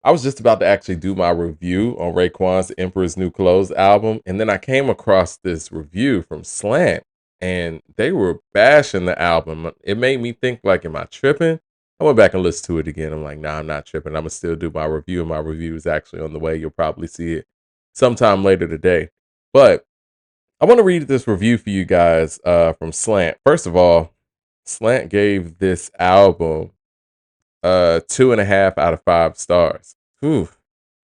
I was just about to actually do my review on Raekwon's Emperor's New Clothes album, and then I came across this review from Slant, and they were bashing the album. It made me think, like, am I tripping? I went back and listened to it again. I'm like, nah, I'm not tripping. I'm gonna still do my review, and my review is actually on the way. You'll probably see it sometime later today. But I want to read this review for you guys from Slant. First of all, Slant gave this album 2.5 out of 5 stars. Whew,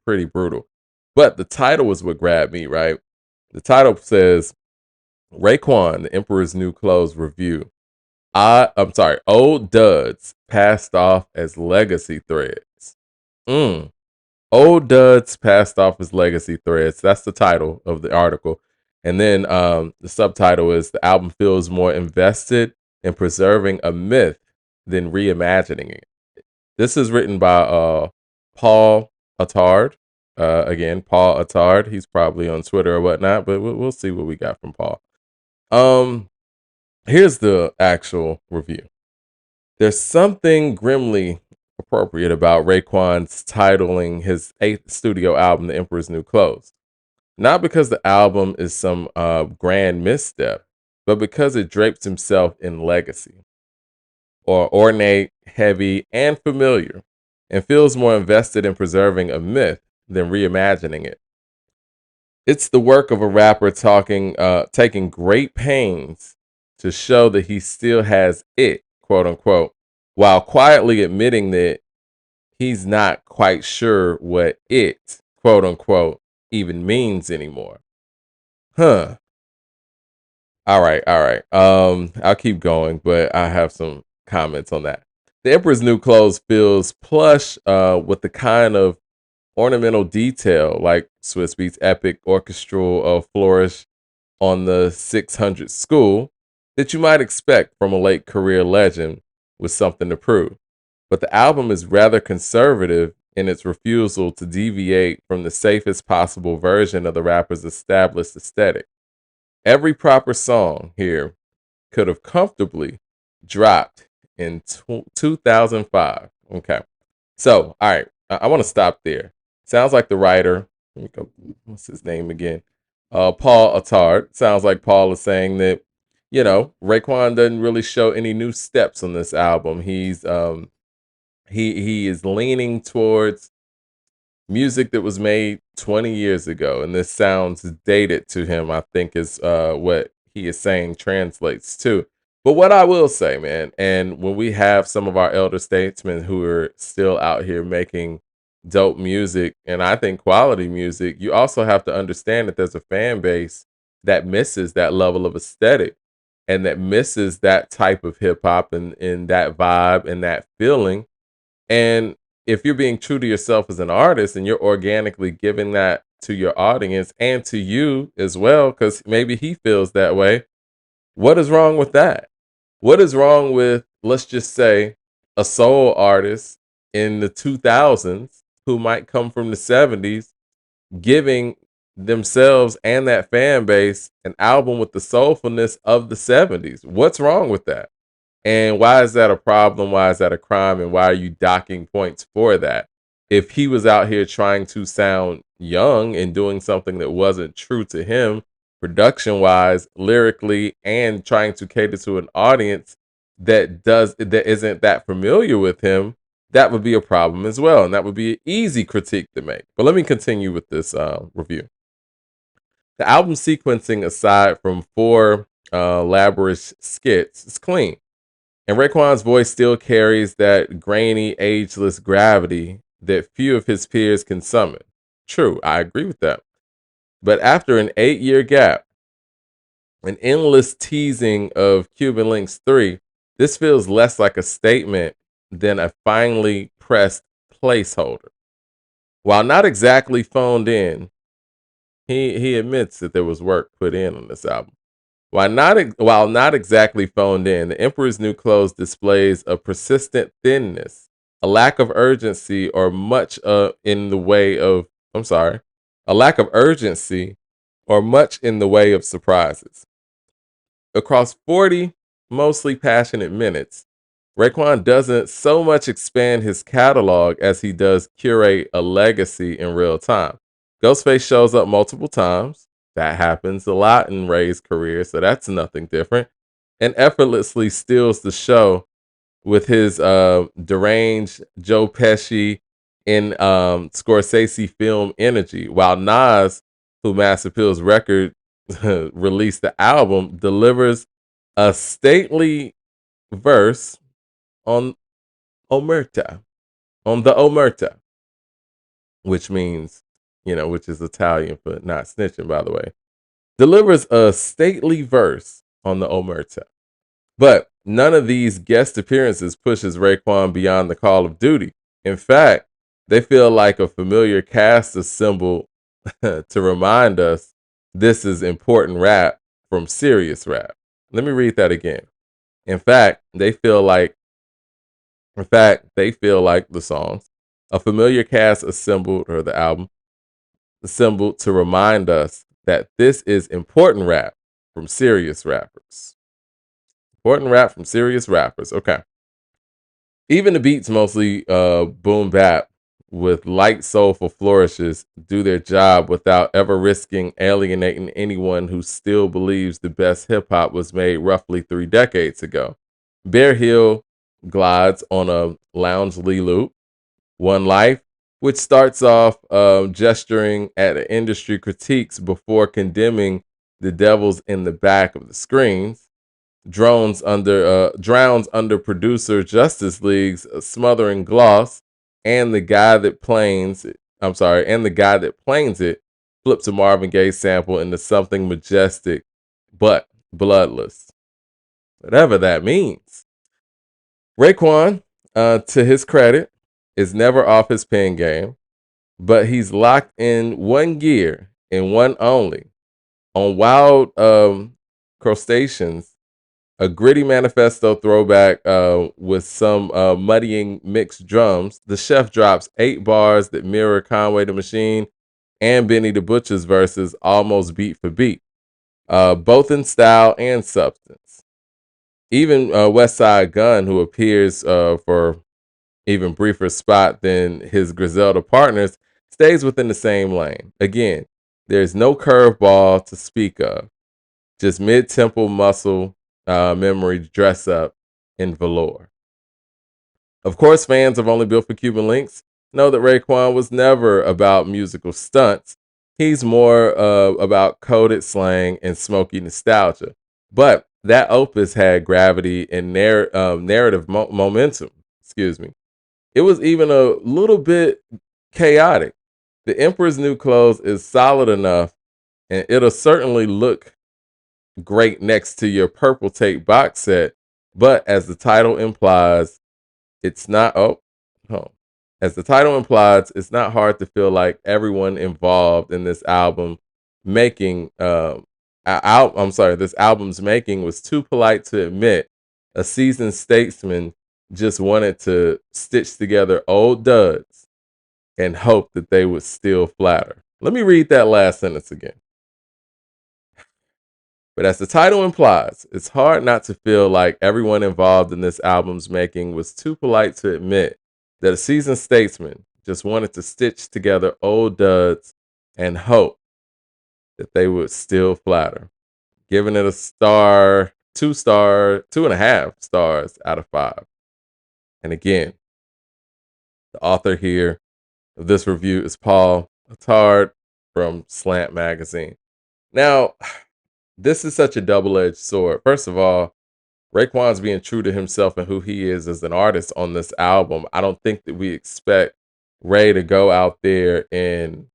pretty brutal. But the title was what grabbed me, right? The title says Raekwon, the Emperor's New Clothes Review. I'm sorry, old duds passed off as legacy threads. Mm. Old duds passed off as legacy threads. That's the title of the article. And then the subtitle is the album feels more invested in preserving a myth than reimagining it. This is written by Paul Attard. Again, Paul Attard. He's probably on Twitter or whatnot, but we'll see what we got from Paul. Here's the actual review. There's something grimly appropriate about Raekwon's titling his 8th studio album, The Emperor's New Clothes. Not because the album is some grand misstep, but because it drapes himself in legacy, or ornate, heavy, and familiar, and feels more invested in preserving a myth than reimagining it. It's the work of a rapper taking great pains to show that he still has it, quote unquote, while quietly admitting that he's not quite sure what it, quote unquote, even means anymore. Huh. All right, all right. I'll keep going, but I have some comments on that. The Emperor's New Clothes feels plush with the kind of ornamental detail like Swiss Beats' epic orchestral flourish on the 600 school that you might expect from a late career legend with something to prove. But the album is rather conservative in its refusal to deviate from the safest possible version of the rapper's established aesthetic. Every proper song here could have comfortably dropped in 2005. Okay. So, all right, I want to stop there. Sounds like the writer, let me go, what's his name again? Paul Attard. Sounds like Paul is saying that, Raekwon doesn't really show any new steps on this album. He is leaning towards music that was made 20 years ago, and this sounds dated to him, I think is what he is saying translates to. But what I will say, man, and when we have some of our elder statesmen who are still out here making dope music, and I think quality music, you also have to understand that there's a fan base that misses that level of aesthetic and that misses that type of hip hop and that vibe and that feeling. And if you're being true to yourself as an artist and you're organically giving that to your audience and to you as well, because maybe he feels that way, what is wrong with that? What is wrong with, let's just say, a soul artist in the 2000s who might come from the 70s giving themselves and that fan base an album with the soulfulness of the 70s? What's wrong with that? And why is that a problem? Why is that a crime? And why are you docking points for that? If he was out here trying to sound young and doing something that wasn't true to him, production wise, lyrically, and trying to cater to an audience that isn't that familiar with him, that would be a problem as well. And that would be an easy critique to make. But let me continue with this review. The album sequencing, aside from 4 laborious skits, is clean. And Raekwon's voice still carries that grainy, ageless gravity that few of his peers can summon. True, I agree with that. But after an 8-year gap, an endless teasing of Cuban Links 3, this feels less like a statement than a finely pressed placeholder. While not exactly phoned in, he admits that there was work put in on this album. While not exactly phoned in, The Emperor's New Clothes displays a persistent thinness, a lack of urgency, or much in the way of, I'm sorry, a lack of urgency, or much in the way of surprises. Across 40 mostly passionate minutes, Raekwon doesn't so much expand his catalog as he does curate a legacy in real time. Ghostface shows up multiple times. That happens a lot in Ray's career, so that's nothing different. And effortlessly steals the show with his deranged Joe Pesci in Scorsese film energy, while Nas, who Mass Appeal's record released the album, delivers a stately verse on Omerta, on the Omerta, which means, which is Italian for not snitching, by the way, delivers a stately verse on the Omerta. But none of these guest appearances pushes Raekwon beyond the call of duty. In fact, they feel like a familiar cast symbol to remind us this is important rap from serious rap. Let me read that again. In fact, they feel like the songs, a familiar cast assembled, or the album assembled to remind us that this is important rap from serious rappers. Important rap from serious rappers. Okay. Even the beats, mostly boom bap, with light soulful flourishes, do their job without ever risking alienating anyone who still believes the best hip hop was made roughly 3 decades ago. Bear Hill glides on a loungely loop. One Life, which starts off gesturing at industry critiques before condemning the devils in the back of the screens, drowns under producer Justice League's smothering gloss, and the guy that planes it flips a Marvin Gaye sample into something majestic but bloodless, whatever that means. Raekwon, to his credit, is never off his pen game, but he's locked in one gear and one only. On Wild Crustaceans, a gritty manifesto throwback with some muddying mixed drums, the chef drops 8 bars that mirror Conway the Machine and Benny the Butcher's verses almost beat for beat, both in style and substance. Even West Side Gun, who appears for even briefer spot than his Griselda partners, stays within the same lane. Again, there's no curveball to speak of, just mid-tempo muscle memory dress up in velour. Of course, fans of Only Built for Cuban Links know that Raekwon was never about musical stunts. He's more about coded slang and smoky nostalgia. But that opus had gravity and narrative momentum. Excuse me. It was even a little bit chaotic. The Emperor's New Clothes is solid enough, and it'll certainly look great next to your purple tape box set. But as the title implies, it's not. As the title implies, it's not hard to feel like everyone involved in this album making. This album's making was too polite to admit. A seasoned statesman just wanted to stitch together old duds and hope that they would still flatter. Let me read that last sentence again. But as the title implies, it's hard not to feel like everyone involved in this album's making was too polite to admit that a seasoned statesman just wanted to stitch together old duds and hope that they would still flatter. Giving it a star, 2.5 stars out of 5. And again, the author here of this review is Paul Attard from Slant magazine. Now, this is such a double-edged sword. First of all, Raekwon's being true to himself and who he is as an artist on this album. I don't think that we expect Ray to go out there and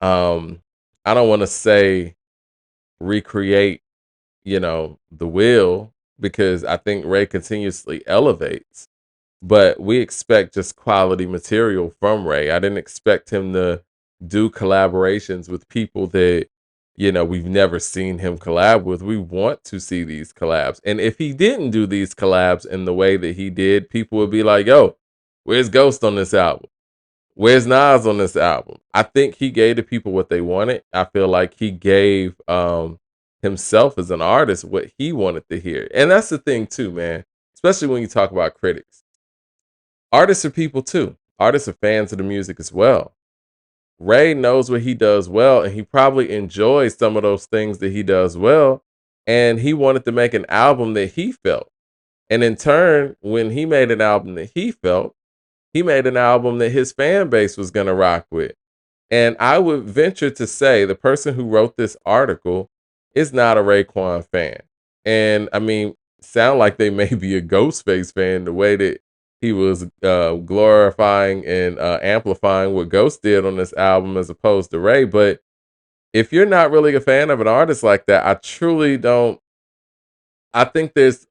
I don't want to say recreate, the wheel, because I think Ray continuously elevates. But we expect just quality material from Ray. I didn't expect him to do collaborations with people that, we've never seen him collab with. We want to see these collabs. And if he didn't do these collabs in the way that he did, people would be like, yo, where's Ghost on this album? Where's Nas on this album? I think he gave the people what they wanted. I feel like he gave himself as an artist what he wanted to hear. And that's the thing too, man. especially when you talk about critics. Artists are people too. Artists are fans of the music as well. Ray knows what he does well, and he probably enjoys some of those things that he does well. And he wanted to make an album that he felt. And in turn, when he made an album that he felt, he made an album that his fan base was going to rock with. And I would venture to say the person who wrote this article is not a Raekwon fan. And I mean, sound like they may be a Ghostface fan the way that he was glorifying and amplifying what Ghost did on this album as opposed to Ray. But if you're not really a fan of an artist like that, I truly don't. I think there's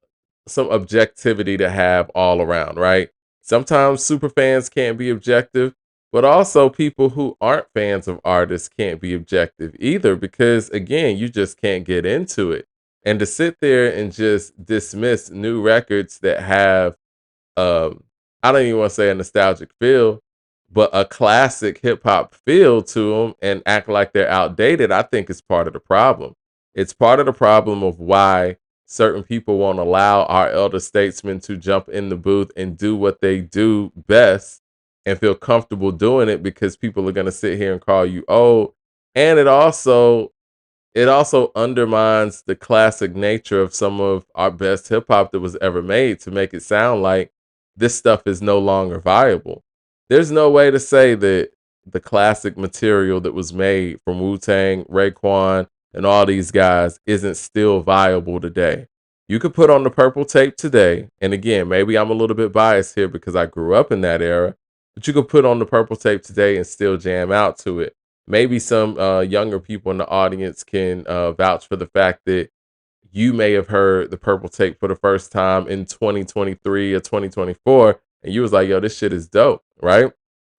some objectivity to have all around, right? Sometimes super fans can't be objective, but also people who aren't fans of artists can't be objective either because, again, you just can't get into it. And to sit there and just dismiss new records that have um, I don't even want to say a nostalgic feel, but a classic hip hop feel to them and act like they're outdated, I think is part of the problem. It's part of the problem of why certain people won't allow our elder statesmen to jump in the booth and do what they do best and feel comfortable doing it because people are going to sit here and call you old. And it also undermines the classic nature of some of our best hip hop that was ever made to make it sound like this stuff is no longer viable. There's no way to say that the classic material that was made from Wu Tang, Raekwon, and all these guys isn't still viable today. You could put on the purple tape today, and again, maybe I'm a little bit biased here because I grew up in that era, but you could put on the purple tape today and still jam out to it. Maybe some younger people in the audience can vouch for the fact that you may have heard the purple tape for the first time in 2023 or 2024, and you was like, yo, this shit is dope, right?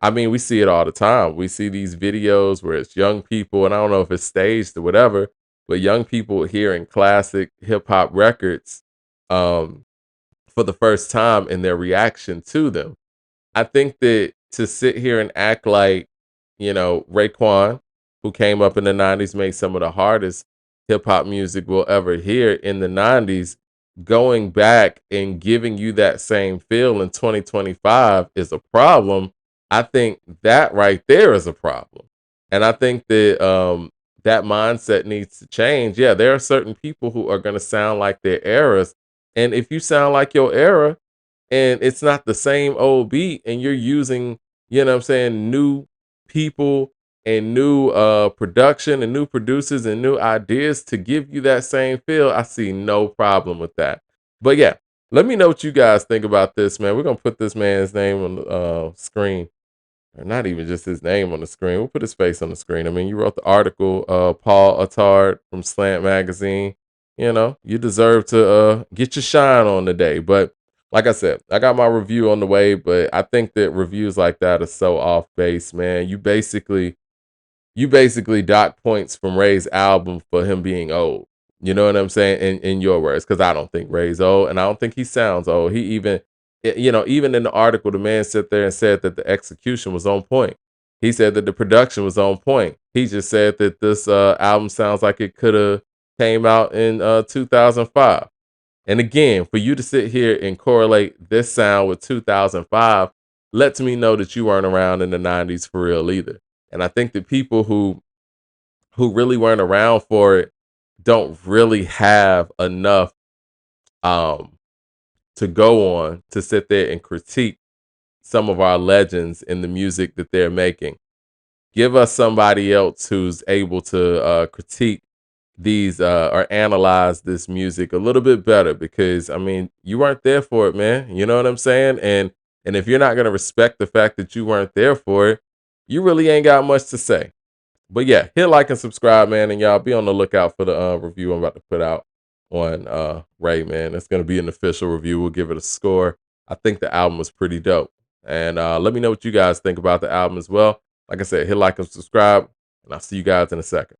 I mean, we see it all the time. We see these videos where it's young people, and I don't know if it's staged or whatever, but young people hearing classic hip hop records um, for the first time and their reaction to them. I think that to sit here and act like, Raekwon, who came up in the 90s, made some of the hardest hip hop music we'll ever hear in the 90s, going back and giving you that same feel in 2025 is a problem. I think that right there is a problem. And I think that that mindset needs to change. Yeah, there are certain people who are going to sound like their eras. And if you sound like your era, and it's not the same old beat and you're using, what I'm saying, new people and new production and new producers and new ideas to give you that same feel, I see no problem with that. But yeah, let me know what you guys think about this, man. We're gonna put this man's name on the screen, or not even just his name on the screen. We'll put his face on the screen. I mean, you wrote the article, Paul Attard from Slant magazine. You deserve to get your shine on today. But like I said, I got my review on the way, but I think that reviews like that are so off base, man. You basically dock points from Ray's album for him being old. You know what I'm saying? In your words, because I don't think Ray's old, and I don't think he sounds old. He even in the article, the man sat there and said that the execution was on point. He said that the production was on point. He just said that this album sounds like it could have came out in 2005. And again, for you to sit here and correlate this sound with 2005 lets me know that you weren't around in the 90s for real either. And I think that people who really weren't around for it don't really have enough um to go on to sit there and critique some of our legends in the music that they're making. Give us somebody else who's able to critique these or analyze this music a little bit better, because I mean, you weren't there for it, man. You know what I'm saying? And if you're not going to respect the fact that you weren't there for it, you really ain't got much to say. But yeah, hit like and subscribe, man, and y'all be on the lookout for the review I'm about to put out on Ray, man. It's going to be an official review. We'll give it a score. I think the album was pretty dope. And let me know what you guys think about the album as well. Like I said, hit like and subscribe, and I'll see you guys in a second.